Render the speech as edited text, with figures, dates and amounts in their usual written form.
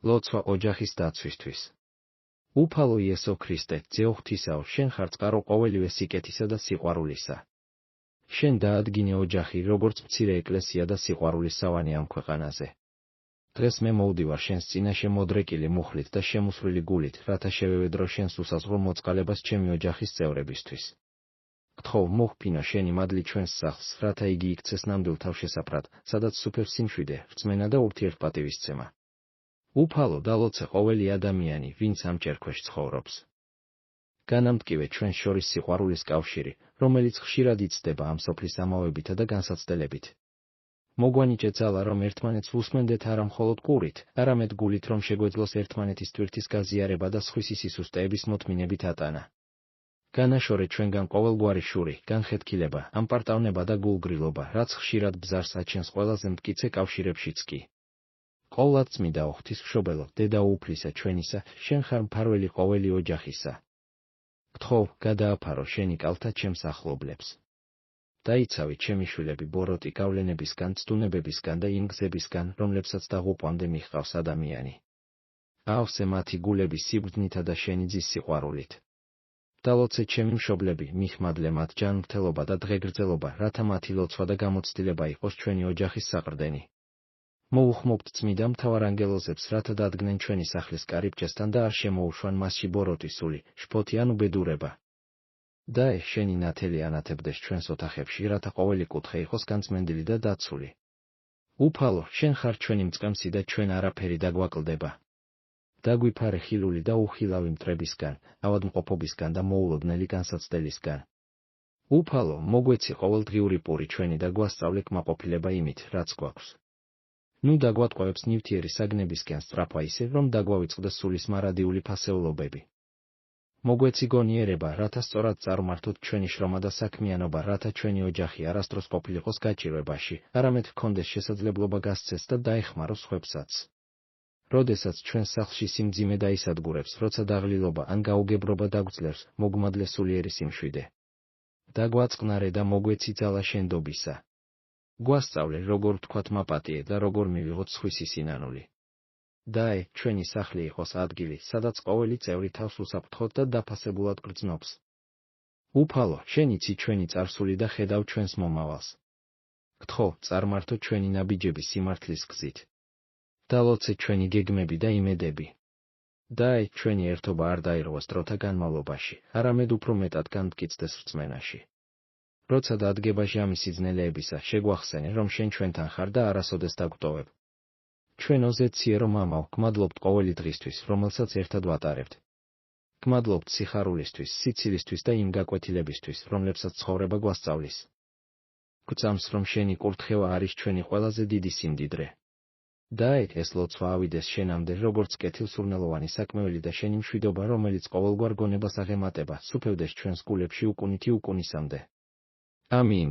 ლოცვა ოჯახის დაცვისთვის. უფალო იესო ქრისტე, ძეო ღვთისაო, შენ ხარ წყარო ყოველივე სიკეთისა და სიყვარულისა. შენ დაადგინე ოჯახი, როგორც მცირე ეკლესია და სიყვარულის სავანი ამ ქვეყანაზე. დღეს მე მოვდივარ შენს წინაშე მოდრეკილი მუხლით და შემუსვლილი გულით, რათა შევევედრო შენს უსაზღრო მოწყალებას ჩემი ოჯახის წევრებისთვის. გთხოვ, მოჰფინო შენი მადლი ჩვენს სახლს, რათა იგი იქცეს ნამდვილ თავშესაფრად, სადაც სუფევს სიმშვიდე, რწმენა და ურთიერთპატივისცემა. უფალო დალოცე ყოველი ადამიანი, ვინც ამ ჭერქვეშ ცხოვრობს. განამტკივე ჩვენს შორის სიყვარულის კავშირი, რომელიც ხშირად იცდება ამ სოფლის ამავებითა და განსაცდელებით. მოგვანიჭე ძალა, რომ ერთმანეთს ვუსმენდეთ არა მხოლოდ ყურით, არამედ გულით, რომ შეგვეძლოს ერთმანეთის ტვირთის გაზიარება და სხვისი სისუსტეების მოთმინებით ატანა. განაშორე ჩვენგან ყოველგვარი შური, განხეთქილება, ამპარტავნება და გულგრილობა, რაც ხშირად ბზარს აჩენს ყველაზე მტკიცე კავშირებშიც კი. ყოვლად წმიდაო ღვთისმშობელო, დედაო უფლისა ჩვენისა, შენ ხარ მფარველი ყოველი ოჯახისა. გთხოვ, გადააფარო შენი კალთა ჩემს ახლობლებს. დაიცავი ჩემი შვილები ბოროტი გავლენებისგან, ცდუნებებისგან და იმ გზებისგან, რომლებსაც დაღუპვამდე მიჰყავს ადამიანი. ავსე მათი გულები სიბრძნითა და შენი ძის სიყვარულით. დალოცე ჩემი მშობლები, მიხმადლე მათ ჯანმრთელობა და დღეგრძელობა, რათა მათი ლოცვა და გამოცდილება იყოს ჩვენი ოჯახის საყრდენი. მოუხმობთ წმიდა მთავარ ანგელოზებს, რათა დადგნენ ჩვენი სახლის კარიბჭესთან და არ შემოუშვან მასში ბოროტი სული, შფოთი ან უბედურება. დაე, შენი ნათელი ანათებდეს ჩვენს ოთახებში, რათა ყოველი კუთხე იყოს განწმენდილი და დაცული. უფალო, შენ ხარ ჩვენი მწყემსი და ჩვენ არაფერი დაგვაკლდება. დაგვიფარე ხილული და უხილავი მტრებისგან, ავადმყოფობისგან და მოულოდნელი განსაცდელისგან. უფალო, მოგვეცი ყოველდღიური პური ჩვენი და გვასწავლე კმაყოფილება იმით, რაც გვაქვს. ნუ დაგვატყვევებს ნივთიერი საგნებისკენ სწრაფვა ისე, რომ დაგვავიწყდეს სულის მარადიული ფასეულობები. მოგვეცი გონიერება, რათა სწორად წარმართოთ ჩვენი შრომა და საქმიანობა, რათა ჩვენი ოჯახი არასდროს ყოფილიყოს გაჭირვებაში, არამედ ჰქონდეს შესაძლებლობა გასცეს და დაეხმაროს სხვებსაც. როდესაც ჩვენს სახლში სიმძიმე დაისადგურებს, როცა დაღლილობა ან გაუგებრობა დაგვძლევს, მოგმადლე სულიერი სიმშვიდე. დაგვაწყნარე და მოგვეცი ძალა შენდობისა. გვასწავლე, როგორ ვთქვათ მაპატიე და როგორ მივიღოთ სხვისი სინანული. დაე, ჩვენი სახლი იყოს ადგილი, სადაც ყოველი წევრი თავს უსაფრთხოდ და დაფასებულად გრძნობს. უფალო, შენ იცი ჩვენი წარსული და ხედავ ჩვენს მომავალს. გთხოვ, წარმართო ჩვენი ნაბიჯები სიმართლის გზით. დალოცე ჩვენი გეგმები და იმედები. დაე, ჩვენი ერთობა არ დაირღვეს დროთა განმავლობაში, არამედ უფრო მეტად განმტკიცდეს რწმენაში. როცა დადგება ჟამი სიძნელეებისა, შეგვახსენე, რომ შენ ჩვენთან ხარ და არასოდეს დაგვტოვებ. ჩვენ ოზეციერო მამაო, გმადლობთ ყოველი დღისთვის, რომელსაც ერთად ვატარებთ. გმადლობთ სიხარულისთვის, სიცილისთვის და იმ გაკვეთილებისთვის, რომლებსაც ცხოვრება გვასწავლის. გვწამს, რომ შენი კურთხევა არის ჩვენი ყველაზე დიდი სიმდიდრე. დაე, ეს ლოცვა ავიდეს შენამდე, როგორც კეთილსურნელოვანი საკმეველი და შენი მშვიდობა, რომელიც ყოველგვარ გონებას აღემატება, სუფევდეს ჩვენს გულებში უკუნითი უკუნისამდე. ამინ.